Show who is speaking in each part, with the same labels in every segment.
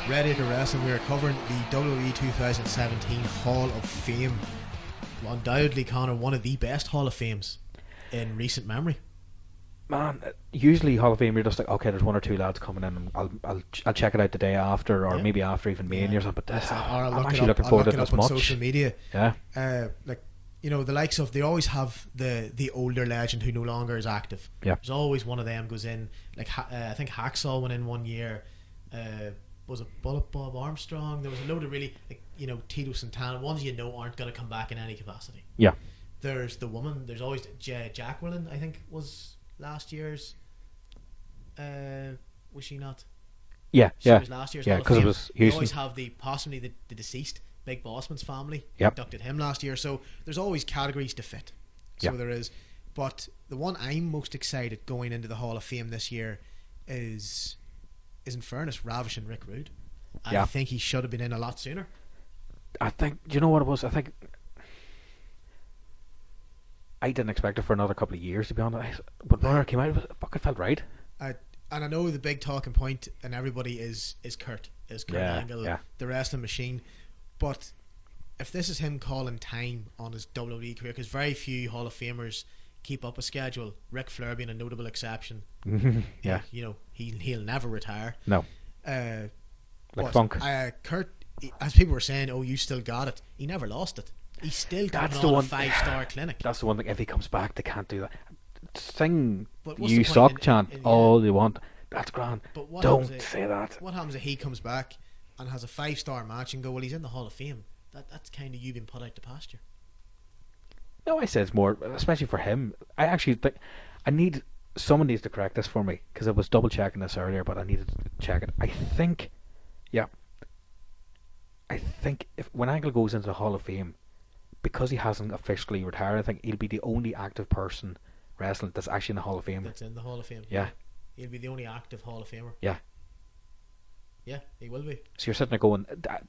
Speaker 1: Redacre Wrestling. We are covering the WWE 2017 Hall of Fame. Undoubtedly, Connor, one of the best Hall of Fames in recent memory.
Speaker 2: Man, usually Hall of Fame, you're just like, okay, there's one or two lads coming in, and I'll check it out the day after, or maybe after even Mania or something. But this, I'm actually looking forward to it as much.
Speaker 1: Social media,
Speaker 2: yeah.
Speaker 1: Like, you know, the likes of, they always have the older legend who no longer is active.
Speaker 2: Yeah.
Speaker 1: There's always one of them goes in. Like I think Hacksaw went in one year. Was it Bullet Bob Armstrong? There was a load of really, like, you know, Tito Santana, ones you know aren't going to come back in any capacity.
Speaker 2: Yeah.
Speaker 1: There's the woman. There's always Jacqueline, I think, was last year's. Was she not?
Speaker 2: Yeah,
Speaker 1: she was last year's.
Speaker 2: Yeah, because it was Houston.
Speaker 1: You always have possibly the deceased Big Bossman's family.
Speaker 2: Yep.
Speaker 1: Inducted him last year, so there's always categories to fit. So there is. But the one I'm most excited going into the Hall of Fame this year is in fairness, ravishing Rick Rude. I think he should have been in a lot sooner.
Speaker 2: I think, do you know what it was? I think I didn't expect it for another couple of years, to be honest. But when it came out, it fucking felt right.
Speaker 1: And I know the big talking point, and everybody is Kurt Angle, the wrestling machine. But if this is him calling time on his WWE career, because very few Hall of Famers keep up a schedule, Ric Flair being a notable exception.
Speaker 2: Yeah.
Speaker 1: You know, he'll never retire.
Speaker 2: No. Like Funk.
Speaker 1: Kurt, as people were saying, oh, you still got it. He never lost it. He's still got a 5-star clinic.
Speaker 2: That's the one thing. If he comes back, they can't do that. Sing "You
Speaker 1: the
Speaker 2: Suck" chant all they want. That's grand.
Speaker 1: But
Speaker 2: don't say that.
Speaker 1: What happens if he comes back and has a 5-star match and go, well, he's in the Hall of Fame? That's kind of you being put out to pasture.
Speaker 2: No, I said it's more, especially for him. I actually think someone needs to correct this for me, because I was double checking this earlier, but I needed to check it. I think if when Angle goes into the Hall of Fame, because he hasn't officially retired, I think he'll be the only active person wrestling that's actually in the Hall of Fame.
Speaker 1: That's in the Hall of Fame.
Speaker 2: Yeah.
Speaker 1: He'll be the only active Hall of Famer.
Speaker 2: Yeah.
Speaker 1: Yeah, he will be.
Speaker 2: So you're sitting there going,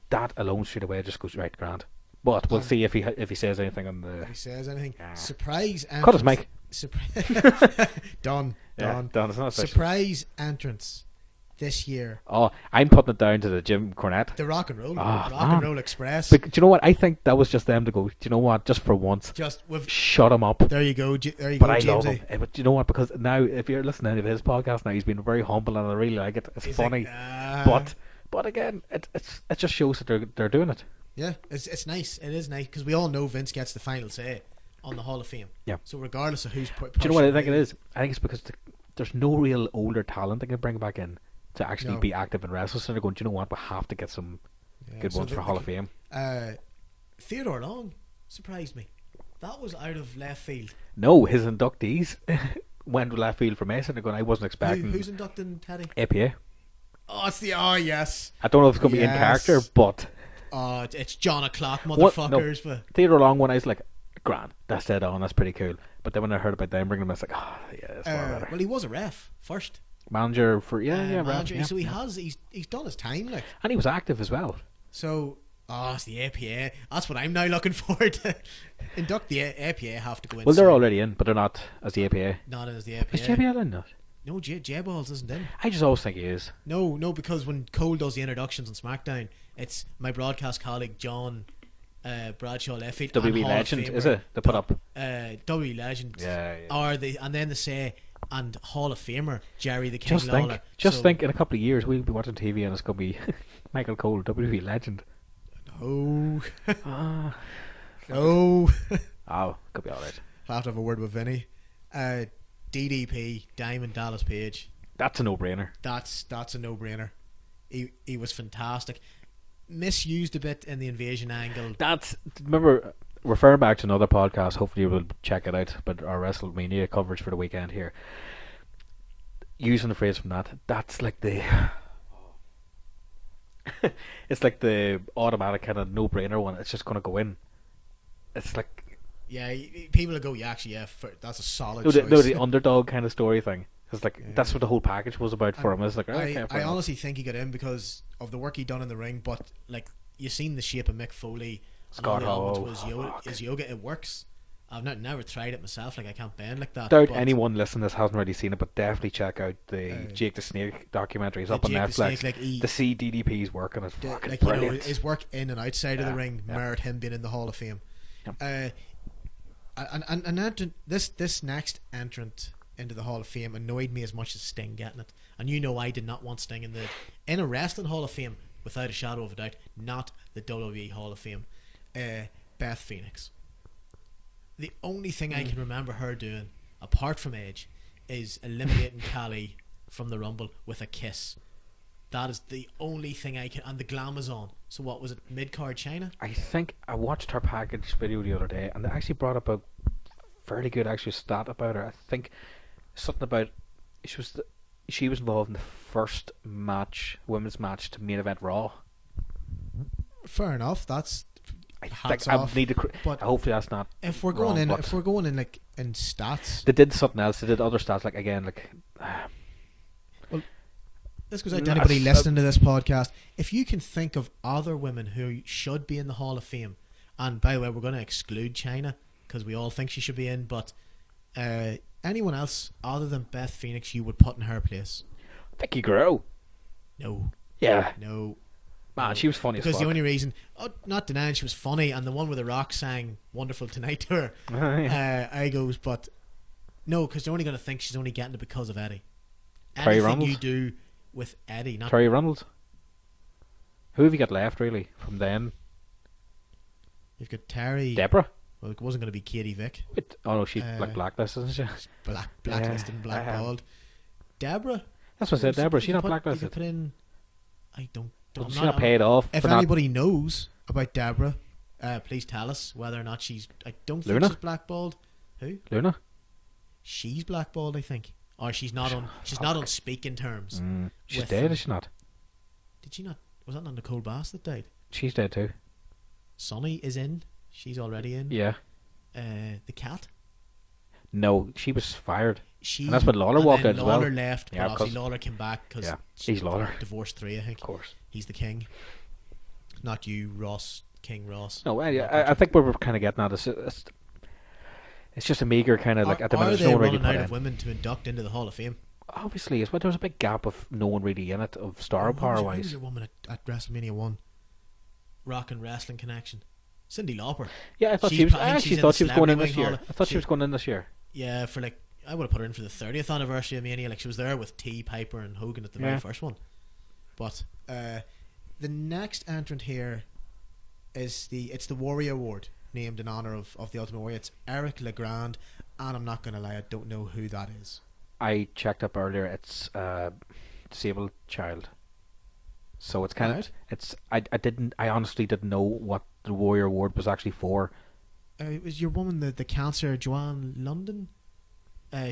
Speaker 2: that alone straight away just goes right grand. But we'll see if he says anything on the.
Speaker 1: If he says anything, surprise entrance.
Speaker 2: Cut his mic.
Speaker 1: Done.
Speaker 2: It's not
Speaker 1: surprise entrance this year.
Speaker 2: Oh, I'm putting it down to the Jim Cornette.
Speaker 1: The Rock and Roll, and Roll Express.
Speaker 2: But do you know what? I think that was just them to go, do you know what? Just for once, shut him up.
Speaker 1: There you go. There you
Speaker 2: but
Speaker 1: go.
Speaker 2: I
Speaker 1: Jamesy.
Speaker 2: love him. But do you know what? Because now, if you're listening to his podcast now, he's been very humble, and I really like it. It's funny, but again, it just shows that they're doing it.
Speaker 1: Yeah, it's nice. It is nice because we all know Vince gets the final say on the Hall of Fame.
Speaker 2: Yeah.
Speaker 1: So regardless of who's
Speaker 2: do you know what I think it is? I think it's because there's no real older talent they can bring back in to actually be active in wrestling. So they're going, do you know what? We have to get some good ones for Hall of Fame.
Speaker 1: Theodore Long surprised me. That was out of left field.
Speaker 2: No, his inductees went left field for Mason. They're going, I wasn't expecting.
Speaker 1: Who's inducting Teddy?
Speaker 2: APA.
Speaker 1: Oh, it's yes.
Speaker 2: I don't know if it's going to be in character, but.
Speaker 1: It's John O'Clock, motherfuckers.
Speaker 2: No, Theodore Long, when I was like, grand, that's dead on, that's pretty cool. But then when I heard about them bringing him, I was like, it's far better.
Speaker 1: Well, he was a ref first.
Speaker 2: Manager for manager.
Speaker 1: So he's done his time, like,
Speaker 2: and he was active as well.
Speaker 1: So it's the APA. That's what I'm now looking forward to. Induct the APA have to go in.
Speaker 2: Well, they're already in, but they're not as the APA.
Speaker 1: Not as the APA.
Speaker 2: Is JBL in that?
Speaker 1: No, J-Balls isn't in.
Speaker 2: I just always think he is.
Speaker 1: No, because when Cole does the introductions on SmackDown, it's my broadcast colleague John Bradshaw Leffitt.
Speaker 2: WWE Legend, is it? They put up
Speaker 1: WWE Legend.
Speaker 2: Yeah.
Speaker 1: And then they say, and Hall of Famer Jerry the King Lawler.
Speaker 2: Just think, in a couple of years we'll be watching TV and it's going to be Michael Cole, WWE Legend.
Speaker 1: No. No.
Speaker 2: Could be alright.
Speaker 1: I'll have to have a word with Vinny. DDP, Diamond Dallas Page.
Speaker 2: That's a no-brainer.
Speaker 1: That's a no-brainer. He was fantastic. Misused a bit in the invasion angle.
Speaker 2: Remember, referring back to another podcast, hopefully you will check it out, but our WrestleMania coverage for the weekend here, using the phrase from that's like the it's like the automatic kind of no-brainer one. It's just going to go in. It's like,
Speaker 1: yeah, people will go, that's a solid
Speaker 2: choice.
Speaker 1: No,
Speaker 2: the underdog kind of story thing. It's like, that's what the whole package was about for him. It's like,
Speaker 1: I honestly think he got in because of the work he done in the ring, but like, you've seen the shape of Mick Foley.
Speaker 2: Scott Hall.
Speaker 1: His yoga, it works. I've never tried it myself. Like I can't bend like that.
Speaker 2: Doubt anyone listening to this hasn't really seen it, but definitely check out the Jake the Snake documentary. It's up on Netflix.
Speaker 1: Snake, like
Speaker 2: to see DDP's work on it, fucking
Speaker 1: like,
Speaker 2: brilliant.
Speaker 1: You know, his work in and outside of the ring merit him being in the Hall of Fame.
Speaker 2: Yep.
Speaker 1: And this next entrant into the Hall of Fame annoyed me as much as Sting getting it. And you know I did not want Sting in a wrestling Hall of Fame, without a shadow of a doubt, not the WWE Hall of Fame. Beth Phoenix. The only thing I can remember her doing, apart from Edge, is eliminating Khali from the Rumble with a kiss. That is the only thing I can. And the glam is on. So what was it? Mid-card China?
Speaker 2: I think I watched her package video the other day, and they actually brought up a fairly good actual stat about her. I think something about she was involved in the first women's match to main event Raw.
Speaker 1: Fair enough. That's.
Speaker 2: I need to. But hopefully that's not.
Speaker 1: If we're going in like in stats,
Speaker 2: they did something else. They did other stats, like again, like.
Speaker 1: Well, this goes out to anybody listening to this podcast. If you can think of other women who should be in the Hall of Fame, and by the way, we're going to exclude China because we all think she should be in, but anyone else other than Beth Phoenix, you would put in her place.
Speaker 2: Vicky Guerrero.
Speaker 1: No.
Speaker 2: Yeah.
Speaker 1: No.
Speaker 2: Man, she was funny
Speaker 1: because
Speaker 2: as fuck.
Speaker 1: The only reason, not denying she was funny, and the one where The Rock sang "Wonderful Tonight" to her, I goes, but no, because they're only going to think she's only getting it because of Eddie.
Speaker 2: Terry
Speaker 1: Anything
Speaker 2: Runnels?
Speaker 1: you do with Eddie, not
Speaker 2: Terry Runnels. Who have you got left really from then?
Speaker 1: You've got Terry.
Speaker 2: Deborah.
Speaker 1: Well, it wasn't going to be Katie Vick.
Speaker 2: Wait, oh no, she's like blacklisted, isn't she?
Speaker 1: Blacklisted and blackballed. Deborah.
Speaker 2: That's what I said. Deborah. She's not blacklisted.
Speaker 1: You could put in. I don't.
Speaker 2: She's not paid off.
Speaker 1: If anybody knows about Deborah, please tell us whether or not she's. I don't think she's blackballed. Who?
Speaker 2: Luna.
Speaker 1: She's blackballed, I think, or she's not on. She's not on speaking terms.
Speaker 2: She's dead, is she not?
Speaker 1: Did she not? Was that not Nicole Bass that died?
Speaker 2: She's dead too.
Speaker 1: Sonny is in. She's already in.
Speaker 2: Yeah.
Speaker 1: The cat.
Speaker 2: No, she was fired. And that's when Lawler walked out as well.
Speaker 1: Lawler left, but obviously Lawler came back because
Speaker 2: he's Lawler.
Speaker 1: Divorced 3, I think.
Speaker 2: Of course.
Speaker 1: He's the king. Not you, Ross. King Ross.
Speaker 2: No, I think what we're kind of getting at is it's just a meager kind of like at the minute.
Speaker 1: Are they running out of women to induct into the Hall of Fame?
Speaker 2: Obviously, it's, but there's a big gap of no one really in it of star power wise.
Speaker 1: Who's your woman at WrestleMania 1? Rock and Wrestling Connection. Cyndi Lauper.
Speaker 2: Yeah, I thought she was. I actually thought she was going in this year. I thought she was going in this year.
Speaker 1: Yeah, for like I would have put her in for the 30th anniversary of Mania. Like she was there with T, Piper, and Hogan at the very first one. But the next entrant here is the Warrior Award, named in honor of the Ultimate Warrior. It's Eric LeGrand, and I'm not gonna lie, I don't know who that is.
Speaker 2: I checked up earlier. It's disabled child. So it's kind of it's. I honestly didn't know what the Warrior Award was actually for.
Speaker 1: It was your woman, the cancer, Joanne London.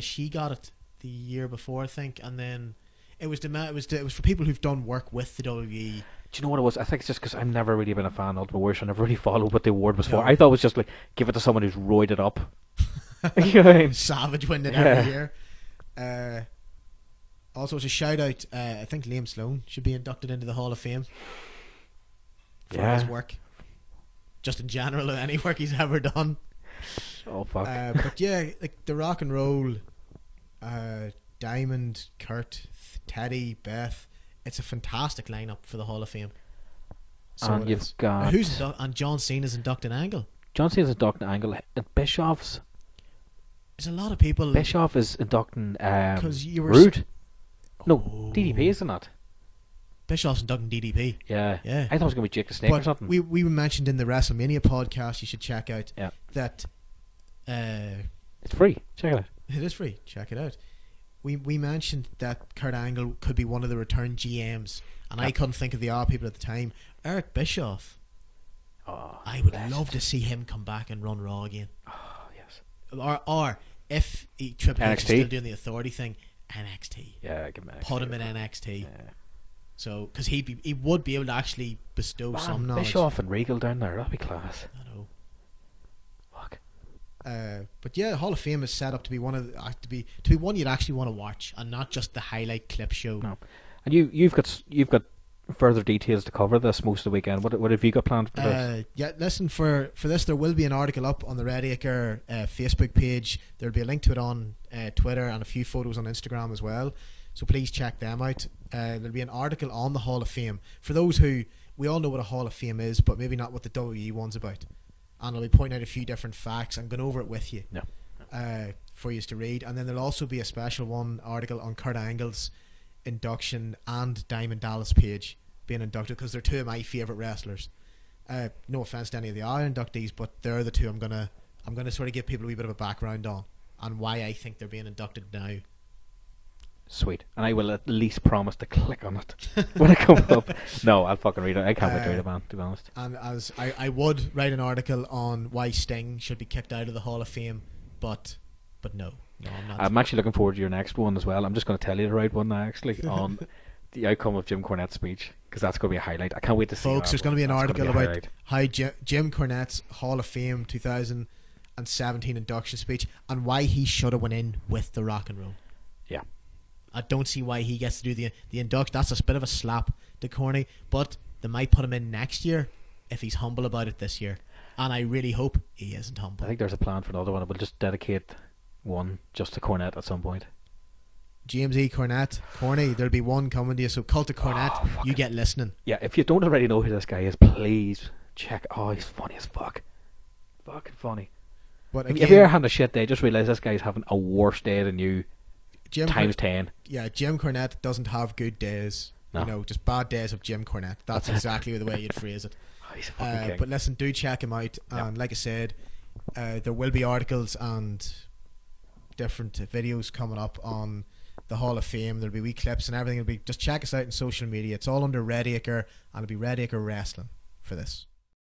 Speaker 1: She got it the year before, I think, and then it was for people who've done work with the WWE.
Speaker 2: Do you know what it was? I think it's just because I've never really been a fan of Ultimate Warrior, so I never really followed what the award was for. I thought it was just like give it to someone who's roided up. You know what I mean?
Speaker 1: Savage winning every year. Also, it's a shout out. I think Liam Sloan should be inducted into the Hall of Fame for his work, just in general, any work he's ever done.
Speaker 2: Oh fuck!
Speaker 1: But yeah, like the Rock and Roll, Diamond, Kurt, Teddy, Beth. It's a fantastic lineup for the Hall of Fame.
Speaker 2: So and you've got
Speaker 1: and John Cena's inducting Angle.
Speaker 2: John Cena's inducting Angle. And Bischoff's.
Speaker 1: There's a lot of people.
Speaker 2: Bischoff is inducting
Speaker 1: you were
Speaker 2: Rude. No, DDP isn't it?
Speaker 1: Bischoff's inducting DDP.
Speaker 2: Yeah.
Speaker 1: I
Speaker 2: thought it was going to be Jake the Snake or something.
Speaker 1: We mentioned in the WrestleMania podcast, you should check out that.
Speaker 2: It's free. Check it out.
Speaker 1: It is free. Check it out. We mentioned that Kurt Angle could be one of the return GMs, and I couldn't think of the R people at the time. Eric Bischoff.
Speaker 2: Oh,
Speaker 1: I would love to see him come back and run Raw again.
Speaker 2: Oh yes.
Speaker 1: Or if Triple H is still doing the authority thing, NXT.
Speaker 2: Yeah, give him NXT.
Speaker 1: Put him in NXT. Yeah. So, because he would be able to actually bestow some knowledge.
Speaker 2: Bischoff and Regal down there, that'd be class.
Speaker 1: I know.
Speaker 2: Fuck.
Speaker 1: But yeah, Hall of Fame is set up to be one of to be one you'd actually want to watch, and not just the highlight clip show.
Speaker 2: No, and you've got further details to cover this most of the weekend? What have you got planned for this?
Speaker 1: Yeah, listen, for this there will be an article up on the Redacre Facebook page. There'll be a link to it on Twitter and a few photos on Instagram as well. So please check them out. There'll be an article on the Hall of Fame. For those who, we all know what a Hall of Fame is, but maybe not what the WWE one's about. And I'll be pointing out a few different facts and going over it with you for you to read. And then there'll also be a special article on Kurt Angle's induction and Diamond Dallas Page being inducted, because they're two of my favourite wrestlers. No offence to any of the other inductees, but they're the two I'm gonna sort of give people a wee bit of a background on and why I think they're being inducted now.
Speaker 2: Sweet. And I will at least promise to click on it when it comes up. No, I'll fucking read it. I can't wait to read it, man, to be honest.
Speaker 1: And as I would write an article on why Sting should be kicked out of the Hall of Fame, but no, I'm not.
Speaker 2: I'm actually looking forward to your next one as well. I'm just going to tell you the right one now, actually, on the outcome of Jim Cornette's speech, because that's going to be a highlight. I can't wait to see.
Speaker 1: Folks, there's going to be an article about how Jim Cornette's Hall of Fame 2017 induction speech and why he should have went in with the Rock and Roll.
Speaker 2: Yeah.
Speaker 1: I don't see why he gets to do the induction. That's a bit of a slap to Corny, but they might put him in next year if he's humble about it this year. And I really hope he isn't humble.
Speaker 2: I think there's a plan for another one. We'll just dedicate one just to Cornette at some point.
Speaker 1: James E. Cornette, Corny, there'll be one coming to you. So Cult of Cornette, you get listening.
Speaker 2: Yeah, if you don't already know who this guy is, please check. Oh, he's funny as fuck. Fucking funny.
Speaker 1: But again,
Speaker 2: if you're having a shit day, just realise this guy's having a worse day than you. Times 10.
Speaker 1: Yeah, Jim Cornette doesn't have good days. No. You know, just bad days of Jim Cornette. That's exactly the way you'd phrase it.
Speaker 2: Oh, he's a fucking king.
Speaker 1: But listen, do check him out. And like I said, there will be articles and different videos coming up on the Hall of Fame. There'll be wee clips and everything. Just check us out on social media. It's all under Redacre, and it'll be Redacre Wrestling for this.